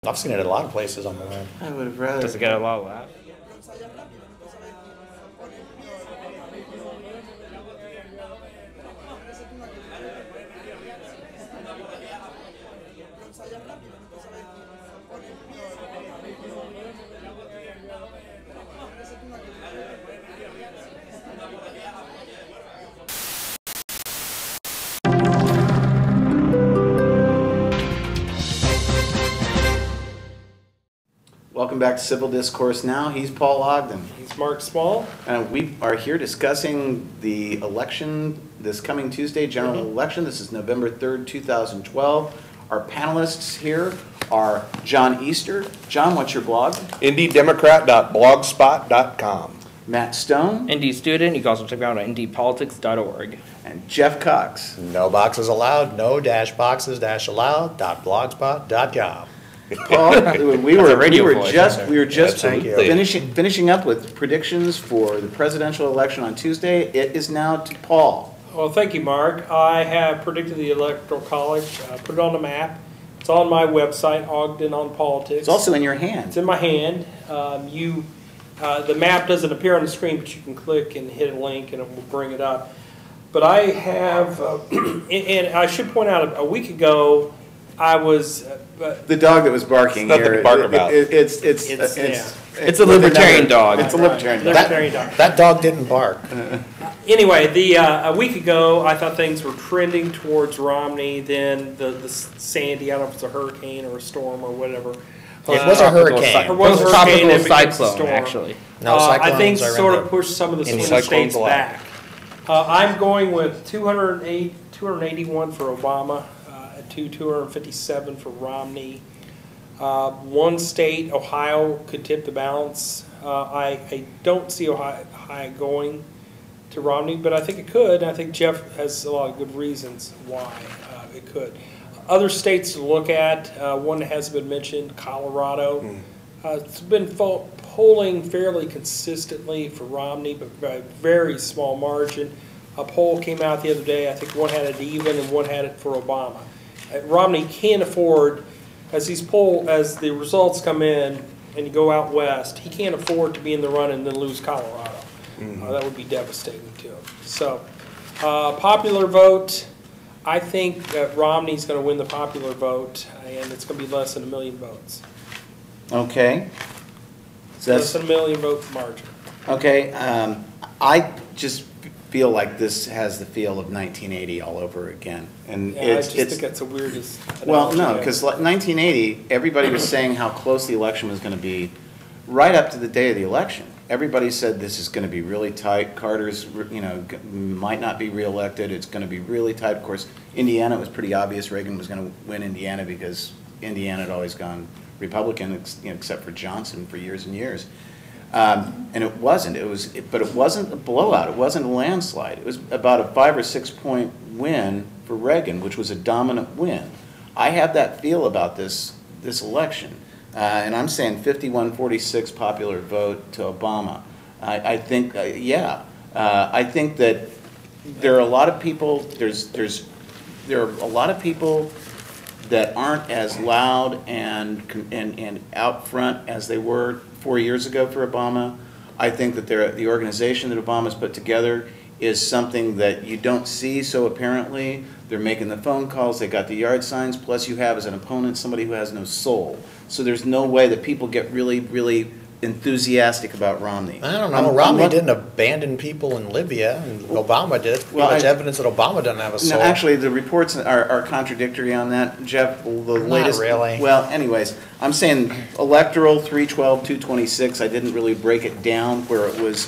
I've seen it at a lot of places on the web. I would have rather. Does it get a lot of laughs? Welcome back to Civil Discourse Now. He's Paul Ogden. He's Mark Small. We are here discussing the election this coming Tuesday, general election. This is November 3rd, 2012. Our panelists here are John Easter. John, what's your blog? IndieDemocrat.blogspot.com. Matt Stone. Indie student. You can also check me out on indiepolitics.org. And Jeff Cox. No boxes allowed, no dash boxes dash allowed.blogspot.com. Paul, we were just finishing up with predictions for the presidential election on Tuesday. It is now to Paul. Well, thank you, Mark. I have predicted the Electoral College, put it on the map. It's on my website, Ogden on Politics. It's also in your hand. It's in my hand. The map doesn't appear on the screen, but you can click and hit a link and it will bring it up. But I have, and I should point out, a week ago, I was... the dog that was barking here. To bark about. It's a libertarian dog. It's a libertarian dog. That dog didn't bark. Anyway, a week ago, I thought things were trending towards Romney. Then the Sandy, I don't know if it's a hurricane or a storm or whatever. It was a hurricane. It was a tropical hurricane cyclone, actually. No, cyclones I think are sort of pushed some of the swing states back. I'm going with 281 for Obama. 257 for Romney. One state, Ohio, could tip the balance. I don't see Ohio going to Romney, but I think it could. I think Jeff has a lot of good reasons why it could. Other states to look at, one that hasn't been mentioned, Colorado. It's been polling fairly consistently for Romney, but by a very small margin. A poll came out the other day, I think one had it even and one had it for Obama. Romney can't afford, as the results come in and you go out west, he can't afford to be in the run and then lose Colorado. That would be devastating to him. So, popular vote, I think that Romney's going to win the popular vote, and it's going to be less than 1 million votes. Okay. So less than 1 million vote margin. Okay. I just feel like this has the feel of 1980 all over again, and yeah, I think that's the weirdest. Well, no, because 1980, everybody was saying how close the election was going to be, right up to the day of the election. Everybody said this is going to be really tight. Carter's, might not be reelected. It's going to be really tight. Of course, Indiana, it was pretty obvious Reagan was going to win Indiana because Indiana had always gone Republican, except for Johnson for years and years. And it wasn't. But it wasn't a blowout. It wasn't a landslide. It was about a 5 or 6 point win for Reagan, which was a dominant win. I have that feel about this election, and I'm saying 51-46 popular vote to Obama. I think, I think that there are a lot of people. There are a lot of people that aren't as loud and out front as they were 4 years ago for Obama. I think that the organization that Obama's put together is something that you don't see so apparently. They're making the phone calls, they got the yard signs, plus you have as an opponent somebody who has no soul. So there's no way that people get really, really enthusiastic about Romney. I don't know. Romney didn't abandon people in Libya, and Obama did. Well, much evidence that Obama doesn't have a soul. No, actually, the reports are contradictory on that, Jeff. The latest, not really. Well, anyways, I'm saying electoral 312, 226. I didn't really break it down where it was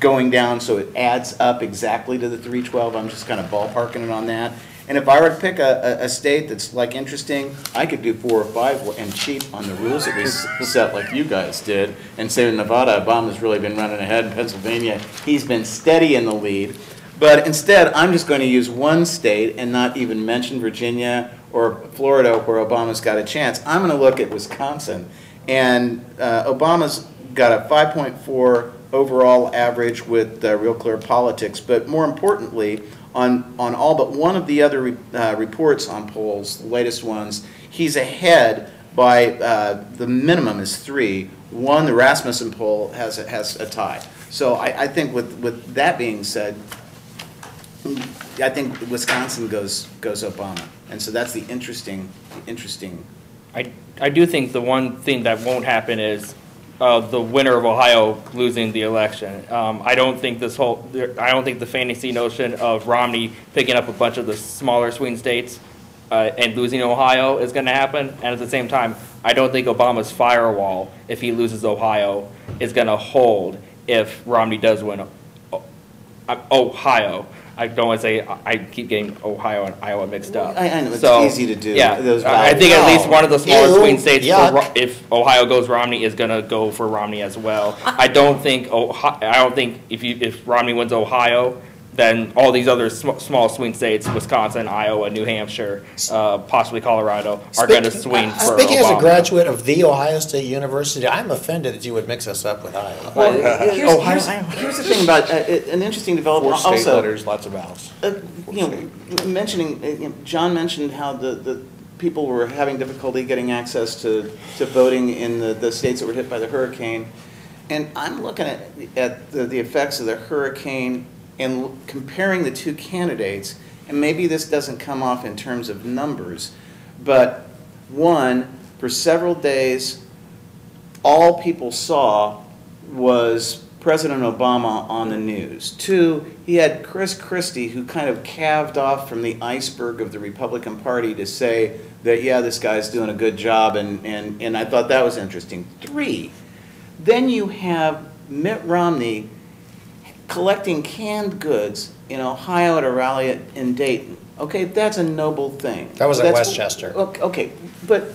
going down, so it adds up exactly to the 312. I'm just kind of ballparking it on that. And if I were to pick a state that's like interesting, I could do 4 or 5 and cheat on the rules that we set like you guys did and say in Nevada, Obama's really been running ahead. In Pennsylvania, he's been steady in the lead. But instead, I'm just going to use one state and not even mention Virginia or Florida where Obama's got a chance. I'm going to look at Wisconsin. And Obama's got a 5.4 overall average with Real Clear Politics. But more importantly, on all but one of the other reports on polls, the latest ones, he's ahead by the minimum is 3. 1, the Rasmussen poll has a tie. So I think with that being said, I think Wisconsin goes Obama, and so that's the interesting. I do think the one thing that won't happen is the winner of Ohio losing the election. I don't think the fantasy notion of Romney picking up a bunch of the smaller swing states and losing Ohio is going to happen. And at the same time, I don't think Obama's firewall, if he loses Ohio, is going to hold if Romney does win Ohio. I don't want to say, I keep getting Ohio and Iowa mixed up. I know, it's so, easy to do. Yeah, Those I think at least one of the smaller swing states, yuck. if Ohio goes Romney, is going to go for Romney as well. I don't think if Romney wins Ohio, then all these other small swing states, Wisconsin, Iowa, New Hampshire, possibly Colorado, are going to swing for Obama. Speaking as a graduate of The Ohio State University, I'm offended that you would mix us up with Iowa. Well, here's the thing about an interesting development. 4 state also, letters, lots of vowels. John mentioned how the people were having difficulty getting access to voting in the states that were hit by the hurricane. And I'm looking at the effects of the hurricane and comparing the two candidates, and maybe this doesn't come off in terms of numbers, but one, for several days, all people saw was President Obama on the news. 2, he had Chris Christie, who kind of calved off from the iceberg of the Republican Party to say that, yeah, this guy's doing a good job, and I thought that was interesting. 3, then you have Mitt Romney collecting canned goods in Ohio at a rally in Dayton. Okay, that's a noble thing. That was at Westchester. Okay, but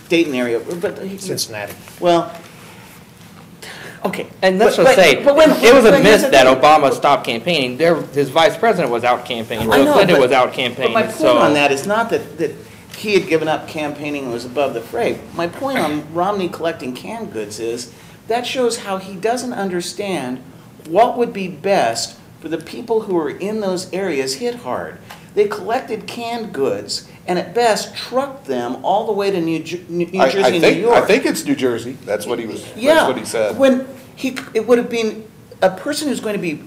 Dayton area, but Cincinnati. Well, okay. And let's just say, it was a myth that Obama stopped campaigning. His vice president was out campaigning. Clinton was out campaigning. But my point on that is not that he had given up campaigning and was above the fray. My point on Romney collecting canned goods is that shows how he doesn't understand what would be best for the people who are in those areas hit hard. They collected canned goods and at best trucked them all the way to New Jersey and New York. I think it's New Jersey. That's what he was. Yeah, that's what he said. It would have been a person who's going to be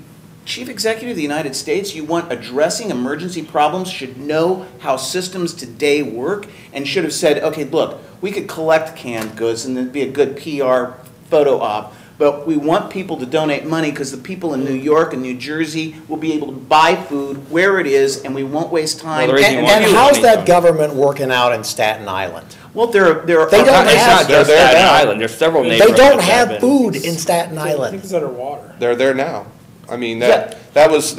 chief executive of the United States, you want addressing emergency problems, should know how systems today work, and should have said, okay, look, we could collect canned goods and it'd be a good PR photo op, but we want people to donate money because the people in New York and New Jersey will be able to buy food where it is, and we won't waste time. Well, and how's that government working out in Staten Island? Well, they don't have Staten Island. There's several neighborhoods. They don't have food in Staten Island. I think it's underwater. They're there now. I mean, that was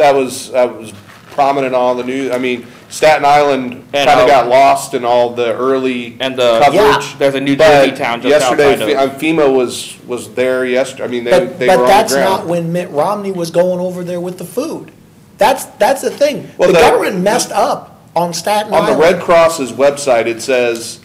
prominent on the news. I mean, Staten Island kind of got lost in all the early coverage. Yeah. There's a New Jersey town just yesterday, outside of FEMA was there yesterday. I mean, they were on the ground. But that's not when Mitt Romney was going over there with the food. That's the thing. Well, the government messed up on Staten Island. On the Red Cross's website, it says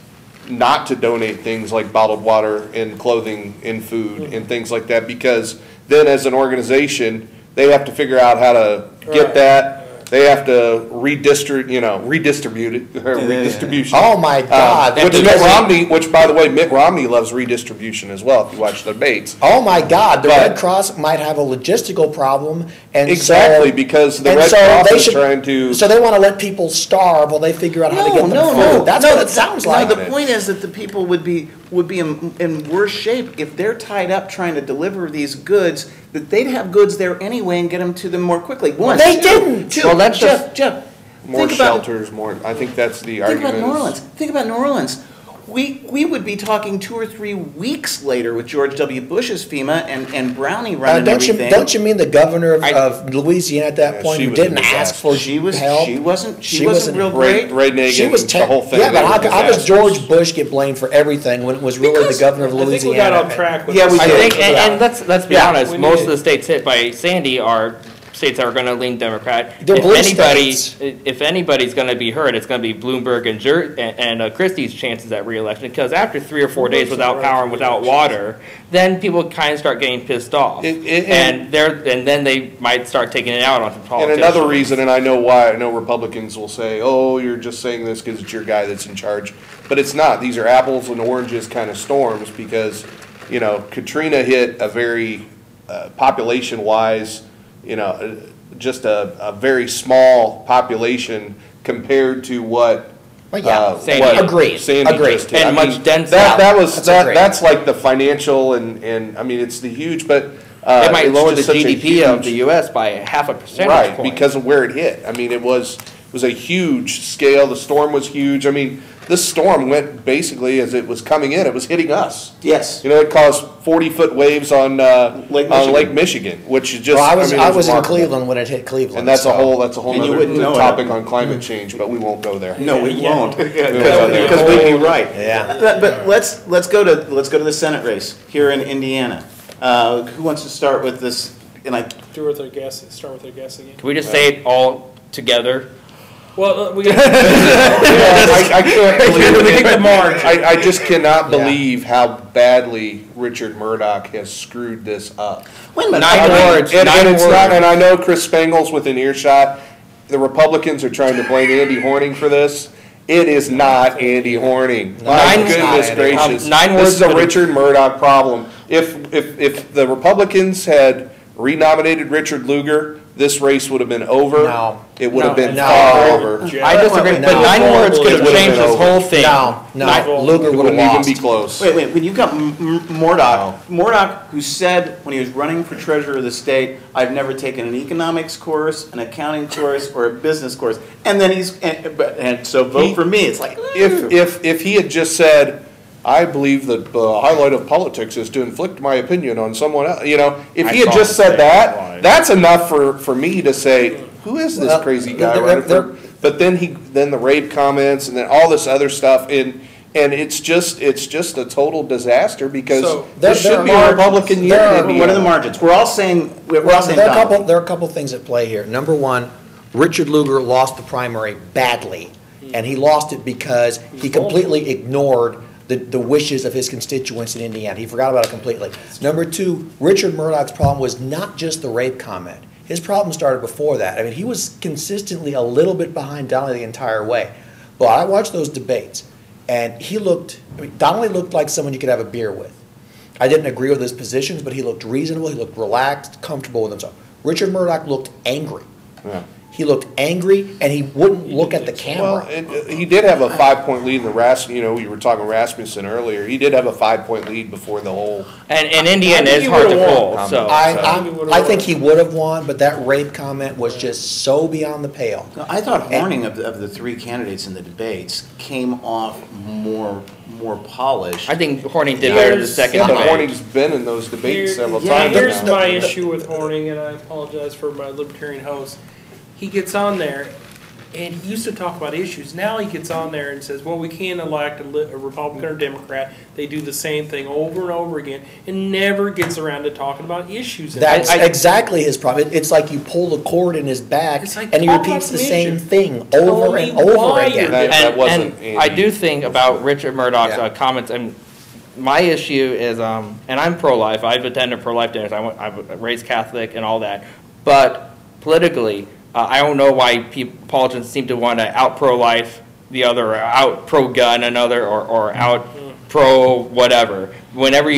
not to donate things like bottled water and clothing and food and things like that, because then as an organization, they have to figure out how to get that. They have to redistribute it, redistribution. Oh my God! Which by the way, Mitt Romney loves redistribution as well. If you watch the debates. Oh my God! The Red Cross might have a logistical problem, and because the Red Cross is trying to. So they want to let people starve while they figure out how to get them food. That's what it sounds like. The point is that the people would be in worse shape if they're tied up trying to deliver these goods. That they'd have goods there anyway and get them to them more quickly. They didn't. Well, that's Jeff. More shelters, more. I think that's the argument. Think about New Orleans. We would be talking 2 or 3 weeks later with George W. Bush's FEMA and Brownie running everything. Don't you mean the governor of Louisiana at that point who didn't ask for help? She wasn't real great. Ray Nagin, the whole thing. Yeah, but how does George Bush get blamed for everything when it was really the governor of Louisiana? I think we got off track with we did. I think, and let's be honest, most of the states hit by Sandy are states that are going to lean Democrat. If anybody's going to be hurt, it's going to be Bloomberg and Christie's chances at re-election, because after 3 or 4 days without power and without water, then people kind of start getting pissed off, and then they might start taking it out on some politicians. And another reason, and I know why, I know Republicans will say, "Oh, you're just saying this because it's your guy that's in charge," but it's not. These are apples and oranges kind of storms because, you know, Katrina hit a very, population-wise, you know, just a very small population compared to what. Well, yeah, Sandy. Agreed. Sandy Agreed. just hit. And I mean, much denser. that's like the financial and I mean, it's the huge, but. It might it's lower the just such a GDP of huge- the US by half a percentage Right, point. because of where it hit. I mean, it was a huge scale. The storm was huge. I mean, this storm went basically as it was coming in, it was hitting us. Yes. You know, it caused 40-foot waves on Lake Michigan, which is just. Well, I was it in remarkable. Cleveland when it hit Cleveland. And that's a so- whole And you wouldn't know it. topic on climate change, but we won't go there. No, we Yeah. won't, go there. because we'd be right. Yeah. But let's go to the Senate race here in Indiana. Who wants to start with this? And I Start with their guess again. Can we just say it all together? Well, we I can't believe pick the margin. I just cannot Yeah. believe how badly Richard Murdoch has screwed this up. wait a minute. Nine words. And Nine it's words. not, and I know Chris Spangle's within earshot. The Republicans are trying to blame Andy Horning for this. It is not Andy Horning. My Nine- goodness Nine- gracious. nine This words is a for the- Richard Murdoch problem. If the Republicans had renominated Richard Lugar, this race would have been over. No. It would have been No. far over. I disagree, No. but 9 words could It have would've changed been this over. whole thing. No, Nine- Lugar It would have wouldn't even lost. be close. Wait, when you got Murdoch, who said when he was running for treasurer of the state, I've never taken an economics course, an accounting course, or a business course, and then and so vote for me. It's like, If he had just said, I believe that the highlight of politics is to inflict my opinion on someone else, you know, if he had saw just the said same that, line. that's enough for me to say, who is this Well, crazy guy they're- running they're- for? But then the rape comments and then all this other stuff and it's just a total disaster because So, this there should are be a margins. Republican year. There are- in Indiana. what are the margins? We're all saying Well, there are Donald. there are a couple things at play here. Number one, Richard Lugar lost the primary badly, and he lost it because he completely ignored the wishes of his constituents in Indiana. He forgot about it completely. Number two, Richard Murdoch's problem was not just the rape comment. His problem started before that. I mean, he was consistently a little bit behind Donnelly the entire way. But I watched those debates, and Donnelly looked like someone you could have a beer with. I didn't agree with his positions, but he looked reasonable, he looked relaxed, comfortable with himself. Richard Murdoch looked angry. Yeah. He looked angry, and he wouldn't look at the Well, camera. he did have a 5-point lead in the you know, we were talking Rasmussen earlier. He did have a 5-point lead before the whole. And Indiana I think is he hard to would've pull, won. so. I think he would have won, but that rape comment was just so beyond the pale. No, I thought Horning of the three candidates in the debates came off more polished. I think Horning did better the second Yeah, but debate. Horning's been in those debates several times Here's now. my issue with Horning, and I apologize for my libertarian host. He gets on there, and he used to talk about issues. Now he gets on there and says, well, we can't elect a Republican or Democrat. They do the same thing over and over again, and never gets around to talking about issues. That's exactly his problem. It's like you pull the cord in his back, It's like, and he talk repeats about the some same issues. thing Tell over me and over why again. you're That wasn't and I Andy. do think about Richard Murdoch's Yeah. comments, and my issue is, and I'm pro-life. I've attended pro-life dinners. I've raised Catholic and all that. But politically, I don't know why politicians seem to want to out pro-life the other, or out pro-gun another, or out pro-whatever. Whenever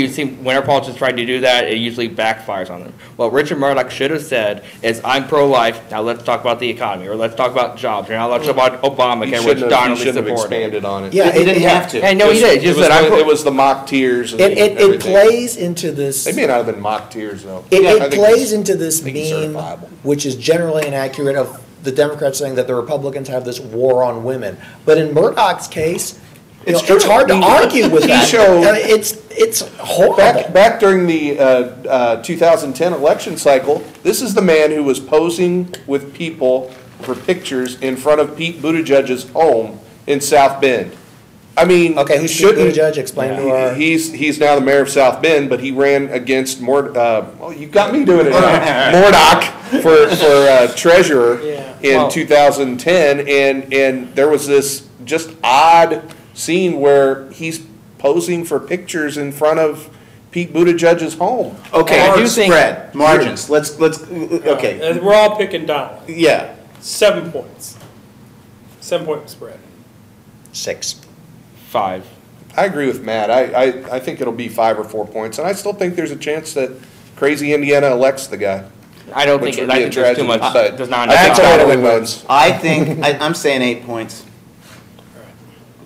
politicians try to do that, it usually backfires on them. What Richard Murdoch should have said is, I'm pro-life, now let's talk about the economy, or let's talk about jobs, or now let's talk about He Obamacare, which shouldn't Donnelly have supported. expanded on it. Yeah, He didn't have to. Hey, no, he did. He just said, I'm It was the mock tears. And It everything. plays into this. They may not have been mock tears though. It, I it think plays it's- into this I think it's meme, certifiable. which is generally inaccurate, of the Democrats saying that the Republicans have this war on women. But in Murdoch's case, It's it's true. hard to argue with He that. showed- It's horrible. Back during the 2010 election cycle, this is the man who was posing with people for pictures in front of Pete Buttigieg's home in South Bend. I mean, Okay, who's Pete shouldn't- Buttigieg? Explain to our. He's now the mayor of South Bend, but he ran against you got me doing it now. Murdoch for treasurer Yeah. in Well- 2010, and there was this just odd scene where he's posing for pictures in front of Pete Buttigieg's home. Okay, I do hard think- spread, margins, let's, okay, And we're all picking Donald. yeah. 7 points. 7-point spread. 6. 5. I agree with Matt. I think it'll be 5 or 4 points, and I still think there's a chance that crazy Indiana elects the guy. I don't Which think, would I be a think there's too tragedy, much, but does not. I think That's Donowin all. wins. I think, I'm saying 8 points.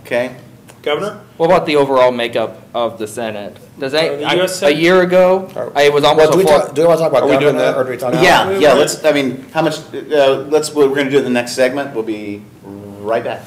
Okay? Governor? What about the overall makeup of the Senate? Does that, The US a Senate? year ago, it was Well, almost do a we full. talk, do we want to talk about Are we doing governor, that? or do we talk about? Yeah, let's, I mean, how much, we're gonna do the next segment, we'll be right back.